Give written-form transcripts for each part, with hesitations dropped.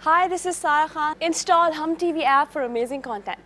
Hi, this is Sarah Khan. Install Hum TV app for amazing content.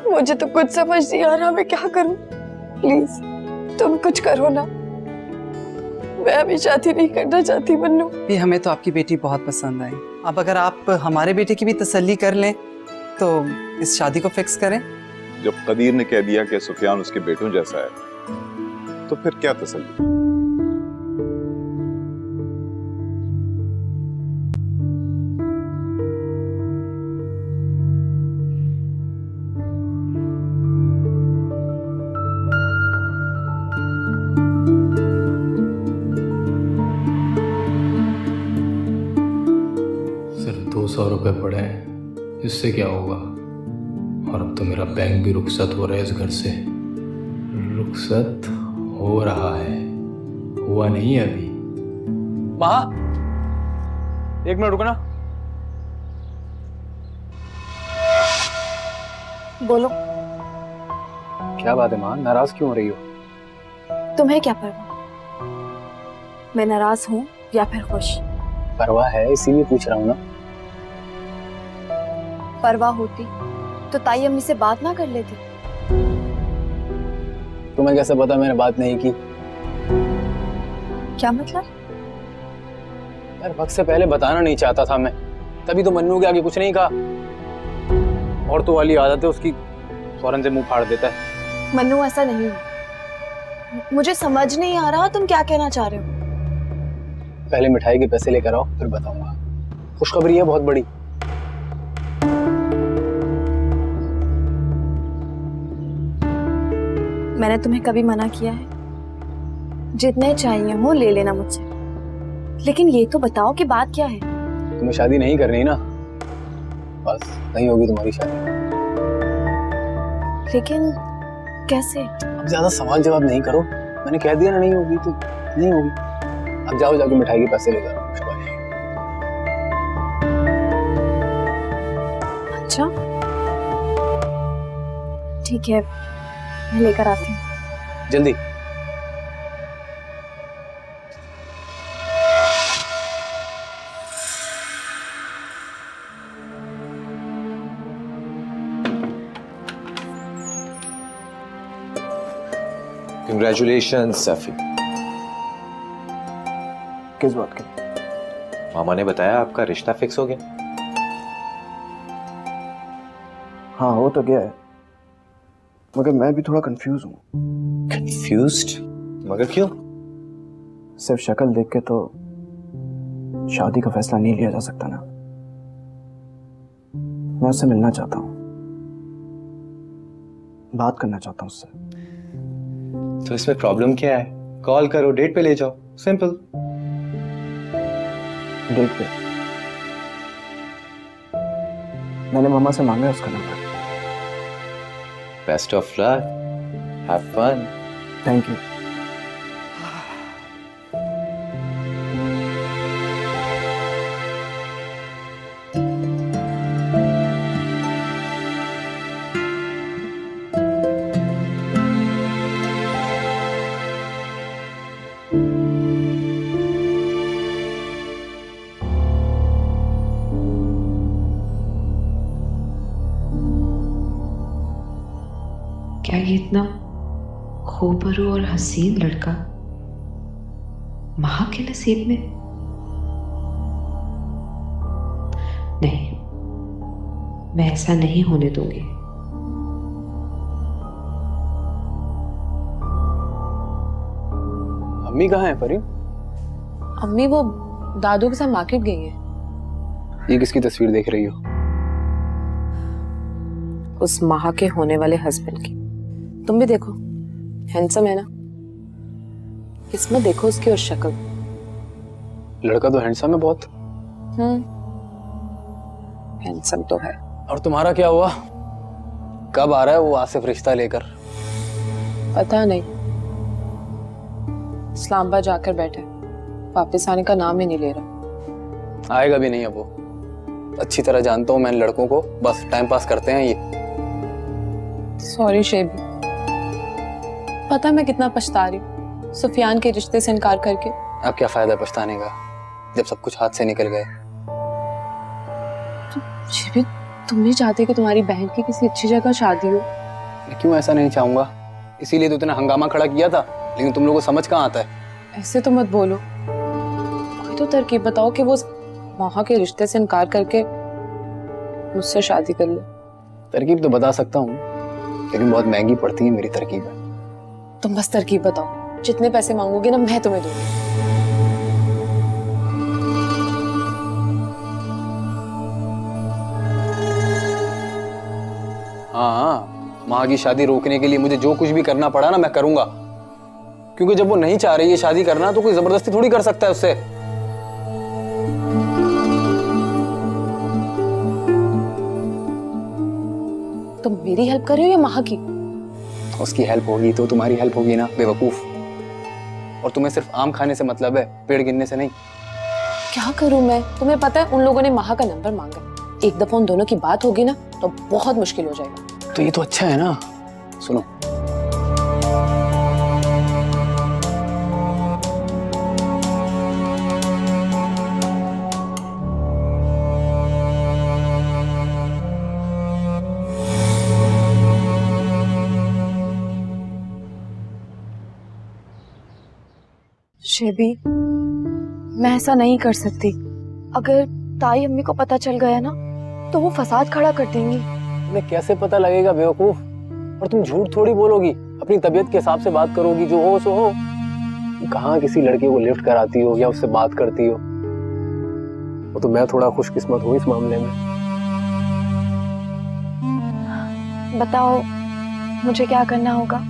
मुझे तो कुछ समझ नहीं आ रहा मैं क्या करूं। प्लीज तुम कुछ करो ना। मैं अभी शादी नहीं करना चाहती मन्नू। ये हमें तो आपकी बेटी बहुत पसंद आई। अब अगर आप हमारे बेटे की भी तसल्ली कर लें तो इस शादी को फिक्स करें। जब कदीर ने कह दिया कि सुफियान उसके बेटों जैसा है तो फिर क्या तसल्ली। सिर्फ 200 रुपये पड़े हैं, इससे क्या होगा। और अब तो मेरा बैंक भी रुखसत हो रहा है इस घर से। रुखसत हो रहा है, हुआ नहीं है अभी। माँ, एक मिनट रुकना। बोलो। क्या बात है माँ, नाराज क्यों हो रही हो? तुम्हें क्या परवाह? मैं नाराज हूँ या फिर खुश? परवाह है, इसीलिए पूछ रहा हूँ ना। परवाह होती तो ताई अम्मी से बात ना कर लेती। तुम्हें कैसे पता मैंने बात नहीं की? क्या मतलब? यार वक्त से पहले बताना नहीं चाहता था मैं, तभी तो मन्नू के आगे कुछ नहीं कहा। और तो वाली आदत है उसकी, फौरन से मुंह फाड़ देता है। मन्नू ऐसा नहीं है। मुझे समझ नहीं आ रहा तुम क्या कहना चाह रहे हो। पहले मिठाई के पैसे लेकर आओ फिर बताऊंगा। खुशखबरी है बहुत बड़ी। मैंने तुम्हें कभी मना किया है? जितने चाहिए हो ले लेना मुझसे, लेकिन ये तो बताओ कि बात क्या है। तुम्हें शादी नहीं करनी ना, बस नहीं होगी तुम्हारी शादी। लेकिन कैसे? अब ज्यादा सवाल जवाब नहीं करो, मैंने कह दिया ना नहीं होगी तो नहीं होगी। अब जाओ जाके मिठाई के पैसे लेकर आओ। अच्छा ठीक है, मैं लेकर आती हूँ। जल्दी। Congratulations, सफी। किस बात की? मामा ने बताया आपका रिश्ता फिक्स हो गया। हाँ हो तो गया है, मगर मैं भी थोड़ा कंफ्यूज हूँ। कंफ्यूज्ड? मगर क्यों? सिर्फ शक्ल देख के तो शादी का फैसला नहीं लिया जा सकता ना। मैं उससे मिलना चाहता हूँ, बात करना चाहता हूँ उससे। तो इसमें प्रॉब्लम क्या है? कॉल करो, डेट पे ले जाओ, सिंपल। डेट पे? मैंने मामा से मांगा है उसका number. Best of luck, have fun. Thank you. क्या ये इतना खूबरू और हसीन लड़का माँ के नसीब में? नहीं, मैं ऐसा नहीं होने दूंगी। अम्मी कहाँ है परी? अम्मी वो दादू के साथ मार्केट गई है। ये किसकी तस्वीर देख रही हो? उस माह के होने वाले हस्बैंड की। तुम भी देखो, हैंडसम है ना। इसमें देखो उसकी और शक्ल। लड़का तो हैंडसम है बहुत। हैंडसम तो है। और तुम्हारा क्या हुआ? कब आ रहा है वो आसिफ रिश्ता लेकर? पता नहीं, इस्लामाबाद जाकर बैठे, वापस आने का नाम ही नहीं ले रहा। आएगा भी नहीं अब वो। अच्छी तरह जानता हूँ मैं इन लड़कों को, बस टाइम पास करते हैं ये। सॉरी शेबी, पता मैं कितना पछता रही हूँ। सुफियान के रिश्ते से इनकार करके। अब क्या फायदा पछताने का जब सब कुछ हाथ से निकल गए। ये भी तुम नहीं चाहते कि तुम्हारी बहन की किसी अच्छी जगह शादी हो? मैं क्यों ऐसा नहीं चाहूंगा, इसीलिए तो इतना हंगामा खड़ा किया था, लेकिन तुम लोगों को समझ कहाँ आता है। ऐसे तो मत बोलो, कोई तो तरकीब बताओ कि वो माहा के रिश्ते से इनकार करके मुझसे शादी कर ले। तरकीब तो बता सकता हूँ, लेकिन बहुत महंगी पड़ती है मेरी तरकीब है। तुम बस तरकीब बताओ, जितने पैसे मांगोगे ना मैं तुम्हें दूंगी। हाँ, माँ की शादी रोकने के लिए मुझे जो कुछ भी करना पड़ा ना मैं करूंगा, क्योंकि जब वो नहीं चाह रही है शादी करना तो कोई जबरदस्ती थोड़ी कर सकता है उससे। तुम मेरी हेल्प कर रहे हो या माहा की? उसकी हेल्प होगी तो तुम्हारी हेल्प होगी ना, बेवकूफ। और तुम्हें सिर्फ आम खाने से मतलब है, पेड़ गिनने से नहीं। क्या करूं मैं? तुम्हें पता है उन लोगों ने माहा का नंबर मांगा, एक दफा उन दोनों की बात होगी ना तो बहुत मुश्किल हो जाएगा। तो ये तो अच्छा है ना। सुनो, शेबी, मैं ऐसा नहीं कर सकती। अगर ताई अम्मी को पता चल गया ना तो वो फसाद खड़ा कर देंगी। तुम्हें कैसे पता लगेगा बेवकूफ? और तुम झूठ थोड़ी बोलोगी, अपनी तबीयत के हिसाब से बात करोगी, जो हो सो हो। कहाँ किसी लड़के को लिफ्ट कराती हो या उससे बात करती हो। वो तो मैं थोड़ा खुशकिस्मत हूँ इस मामले में। बताओ मुझे क्या करना होगा?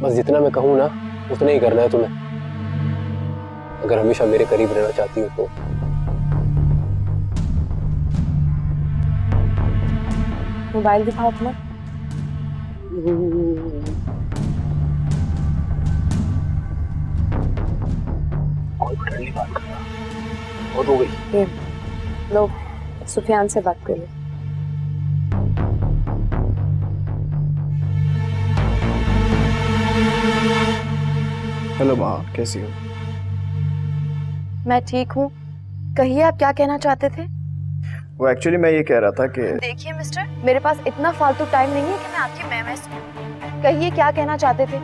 बस जितना मैं कहूँ ना उतना ही करना है तुम्हें, अगर हमेशा मेरे करीब रहना चाहती हो तो। मोबाइल दिखाओ अपना। बहुत हो गई। लो, सुफियान से बात कर लो। हेलो माँ, कैसी हो? मैं ठीक हूँ। कहिए आप क्या कहना चाहते थे? वो एक्चुअली मैं ये कह रहा था कि देखिए मिस्टर, मेरे पास इतना फालतू टाइम नहीं है कि मैं आपकी मैं सुनूं। कहिए क्या कहना चाहते थे?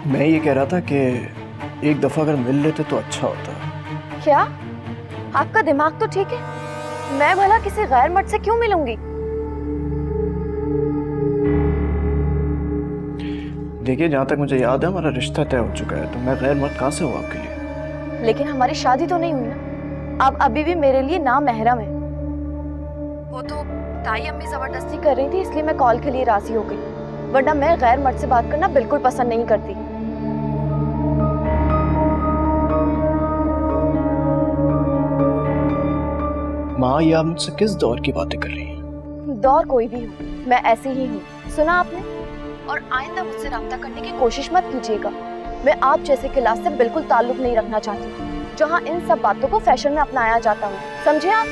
मैं ये कह रहा था कि एक दफा अगर मिल लेते तो अच्छा होता। क्या आपका दिमाग तो ठीक है? मैं भला किसी गैर मर्द से क्यों मिलूंगी? देखिए, जहाँ तक मुझे याद है हमारा रिश्ता तय हो चुका है, तो मैं गैर मर्द कहाँ से हूँ आपके लिए? लेकिन हमारी शादी तो नहीं हुई ना। आप अभी भी मेरे लिए नामहरम है। वो तो ताई अम्मी जबरदस्ती कर रही थी, इसलिए मैं कॉल के लिए राजी हो गई, वरना मैं गैर मर्द से बात करना बिल्कुल पसंद नहीं करती। माँ, ये आप मुझसे किस दौर की बातें कर रही हैं? दौर कोई भी हो, मैं ऐसी ही हूँ। सुना आपने? और आइंदा मुझसे राब्ता करने की कोशिश मत कीजिएगा। मैं आप जैसे क्लास से बिल्कुल ताल्लुक नहीं रखना चाहती, जहाँ इन सब बातों को फैशन में अपनाया जाता हूँ। समझे आप?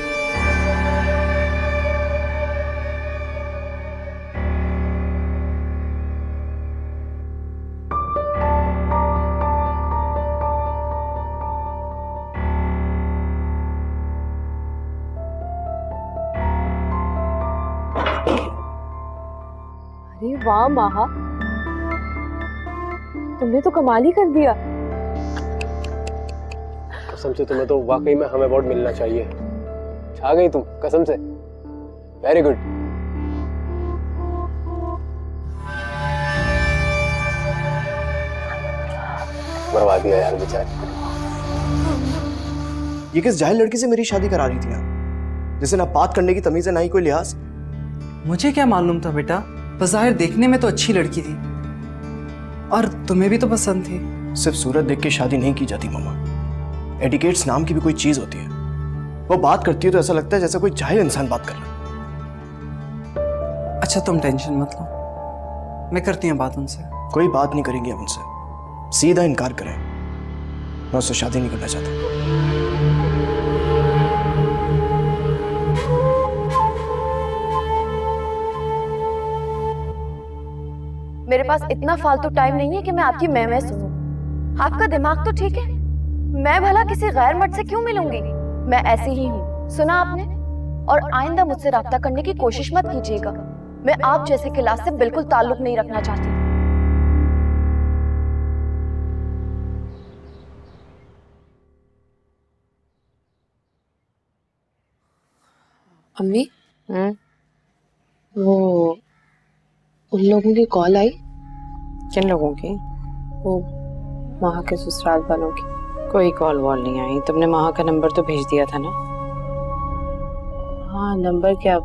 अरे वाह माहा, तुमने तो कमाल ही कर दिया। कसम से तुम्हें तो वाकई में हमें अवार्ड मिलना चाहिए। छा गई तुम, कसम से। Very good. मरवा दिया यार बेचारी। ये किस जाहिल लड़की से मेरी शादी करा रही थी आप, जिसे ना बात करने की तमीज है ना ही कोई लिहाज? मुझे क्या मालूम था बेटा, बज़ाहिर देखने में तो अच्छी लड़की थी और तुम्हें भी तो पसंद थी। सिर्फ सूरत देख के शादी नहीं की जाती मामा। एटिकेट्स नाम की भी कोई चीज होती है। वो बात करती है तो ऐसा लगता है जैसे कोई जाहिल इंसान बात कर रहा। अच्छा तुम टेंशन मत लो, मैं करती हूँ बात उनसे। कोई बात नहीं करेंगे हम उनसे, सीधा इनकार करें। मैं उससे शादी नहीं करना चाहता। मेरे पास इतना फालतू टाइम नहीं है कि मैं आपकी मैं सुनूं। आपका दिमाग तो ठीक है, मैं भला किसी गैर मर्द से क्यों मिलूंगी? मैं ऐसी ही हूँ, सुना आपने? और आइंदा मुझसे राब्ता करने की कोशिश मत कीजिएगा। मैं आप जैसे क्लास से बिल्कुल ताल्लुक नहीं रखना चाहती। अम्मी वो उन लोगों की कॉल आई। किन लोगों की? वो वहाँ के ससुराल वालों की। कोई कॉल वॉल नहीं आई। तुमने वहाँ का नंबर तो भेज दिया था ना? हाँ, नंबर क्या,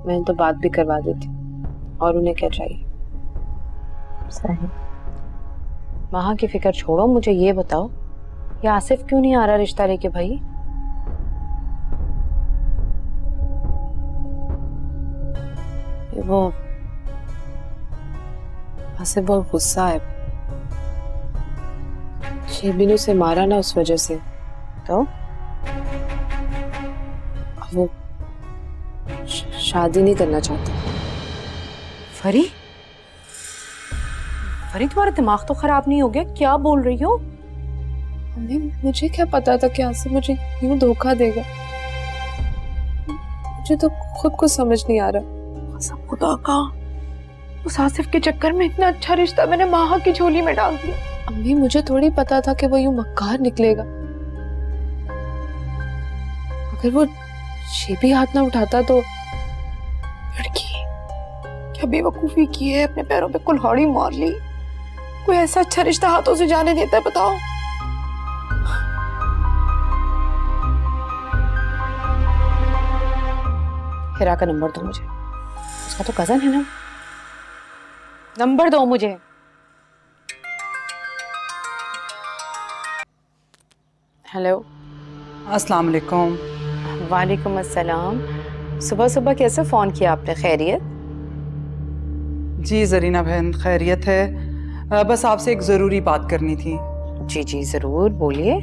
मैंने तो बात भी करवा दी थी। और उन्हें क्या चाहिए? सही। वहाँ की फिक्र छोड़ो, मुझे ये बताओ ये आसिफ क्यों नहीं आ रहा रिश्ता लेके भाई? वो आसिफ बहुत गुस्सा है। शेबिन उसे मारा ना, उस वजह से। तो वो शादी नहीं करना चाहता। फरी, फरी तुम्हारा दिमाग तो खराब नहीं हो गया? क्या बोल रही हो? मम्मी, मुझे क्या पता था कि आसिफ मुझे यूं धोखा देगा। मुझे तो खुद को समझ नहीं आ रहा। सब खुदा का, उस आसिफ के चक्कर में इतना अच्छा रिश्ता मैंने माहा की झोली में डाल दिया। अम्मी, मुझे थोड़ी पता था कि वो यूं मक्कार निकलेगा। अगर वो शेबी हाथ ना उठाता तो। लड़की क्या बेवकूफी की है, अपने पैरों पे कुल्हाड़ी मार ली। कोई ऐसा अच्छा रिश्ता हाथों से जाने देता है बताओ? हिरा का नंबर दो मुझे, उसका तो कजन है ना। नंबर दो मुझे। हेलो। अस्सलाम वालेकुम। वालेकुम अस्सलाम। सुबह सुबह कैसे फोन किया आपने? खैरियत? जी जरीना बहन, खैरियत है। बस आपसे एक ज़रूरी बात करनी थी। जी जी जरूर बोलिए।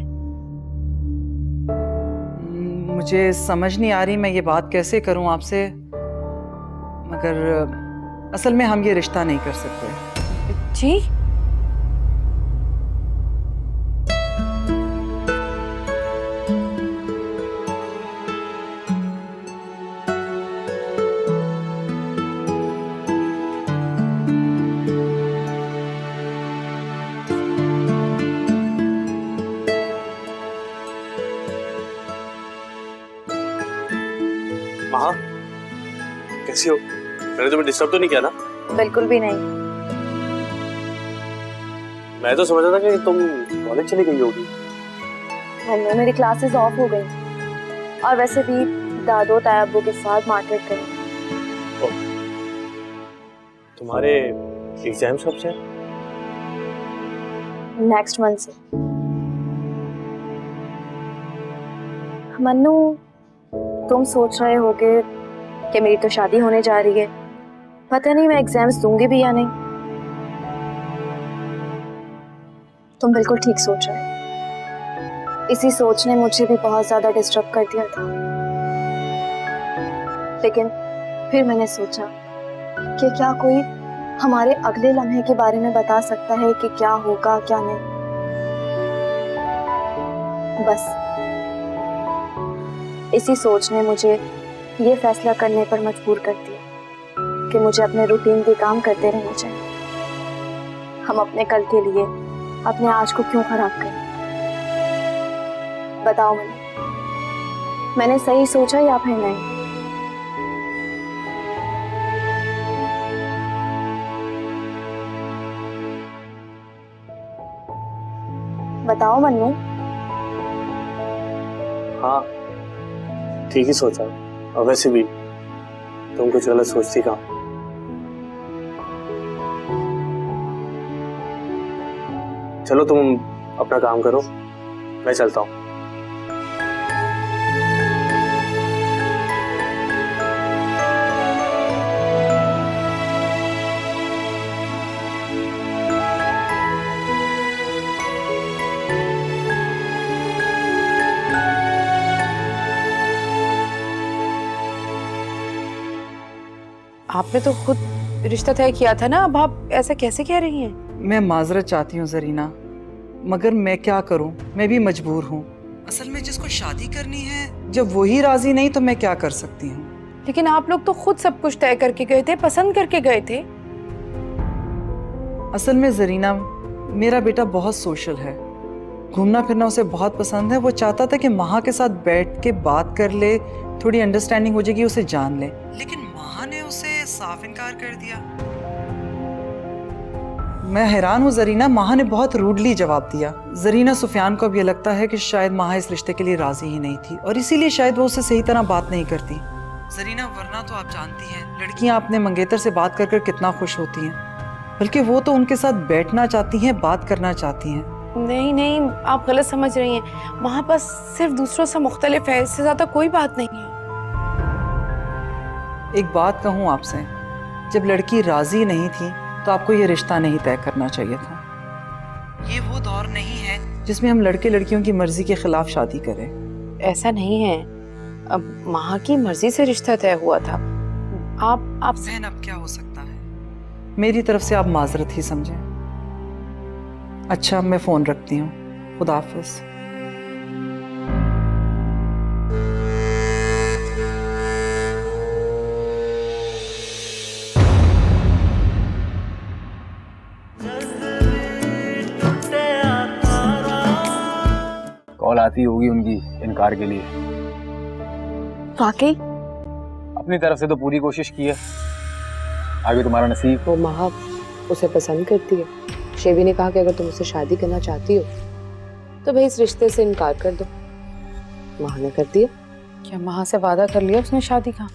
मुझे समझ नहीं आ रही मैं ये बात कैसे करूं आपसे, मगर असल में हम ये रिश्ता नहीं कर सकते। जी? माँ, कैसी हो? मैंने तुम्हें डिस्टर्ब तो नहीं किया ना? बिल्कुल भी नहीं। मैं तो समझ रहा था कि तुम कॉलेज चली गई होगी। मन्नू, मेरी क्लासेस ऑफ हो गई और वैसे भी दादो तायाबू के साथ मार्केट गई। तुम्हारे एग्जाम्स कब से? नेक्स्ट मंथ से। मन्नू, तुम सोच रहे होगे कि मेरी तो शादी होने जा रही है, पता नहीं मैं एग्जाम्स दूंगी भी या नहीं। तुम बिल्कुल ठीक सोच रहे हो। इसी सोच ने मुझे भी बहुत ज्यादा डिस्टर्ब कर दिया था, लेकिन फिर मैंने सोचा कि क्या कोई हमारे अगले लम्हे के बारे में बता सकता है कि क्या होगा क्या नहीं। बस इसी सोच ने मुझे ये फैसला करने पर मजबूर कर दिया कि मुझे अपने रूटीन के काम करते रहना चाहिए। हम अपने कल के लिए अपने आज को क्यों खराब करें? बताओ मैंने सही सोचा या फिर नहीं? बताओ मन्नू। हाँ, ठीक ही सोचा। और वैसे भी तुम कुछ गलत सोचती कहाँ। चलो तुम अपना काम करो, मैं चलता हूँ। आपने तो खुद रिश्ता तय किया था ना, अब आप ऐसा कैसे कह रही हैं? मैं माजरत चाहती हूँ जरीना, मगर मैं क्या करूँ, मैं भी मजबूर हूँ। असल में जिसको शादी करनी है, जब वही राजी नहीं तो मैं क्या कर सकती हूँ। लेकिन आप लोग तो खुद सब कुछ तय करके गए थे, पसंद करके गए थे। असल में जरीना, मेरा बेटा बहुत सोशल है, घूमना फिरना उसे बहुत पसंद है। वो चाहता था कि माहा के साथ बैठ के बात कर ले, थोड़ी अंडरस्टैंडिंग हो जाएगी, उसे जान ले। लेकिन माहा ने उसे साफ इनकार कर दिया। मैं हैरान हूँ जरीना, माहा ने बहुत रूडली जवाब दिया। जरीना, सुफियान को अब ये लगता है कि शायद माहा इस रिश्ते के लिए राजी ही नहीं थी और इसीलिए शायद वो उससे सही तरह बात नहीं करती। जरीना, वरना तो आप जानती हैं लड़कियां अपने मंगेतर से बात कर कर कितना खुश होती हैं, बल्कि वो तो उनके साथ बैठना चाहती हैं, बात करना चाहती हैं। नहीं नहीं, आप गलत समझ रही हैं। वहाँ पर सिर्फ दूसरों से मुख्तलिफ है, इससे ज्यादा कोई बात नहीं है। एक बात कहूँ आपसे, जब लड़की राजी नहीं थी तो आपको ये रिश्ता नहीं तय करना चाहिए था। ये वो दौर नहीं है जिसमें हम लड़के लड़कियों की मर्जी के खिलाफ शादी करें। ऐसा नहीं है, अब माँ की मर्जी से रिश्ता तय हुआ था। आप बहन, अब क्या हो सकता है, मेरी तरफ से आप माजरत ही समझें। अच्छा, मैं फोन रखती हूँ, खुदा हाफिज। कॉल आती होगी उनकी इनकार के लिए। वाकई अपनी तरफ से तो पूरी कोशिश की है, आगे तुम्हारा नसीब। वो महा उसे पसंद करती है। शेबी ने कहा कि अगर तुम उससे शादी करना चाहती हो तो भाई इस रिश्ते से इनकार कर दो। महा ने कर दिया। क्या महा से वादा कर लिया उसने शादी का?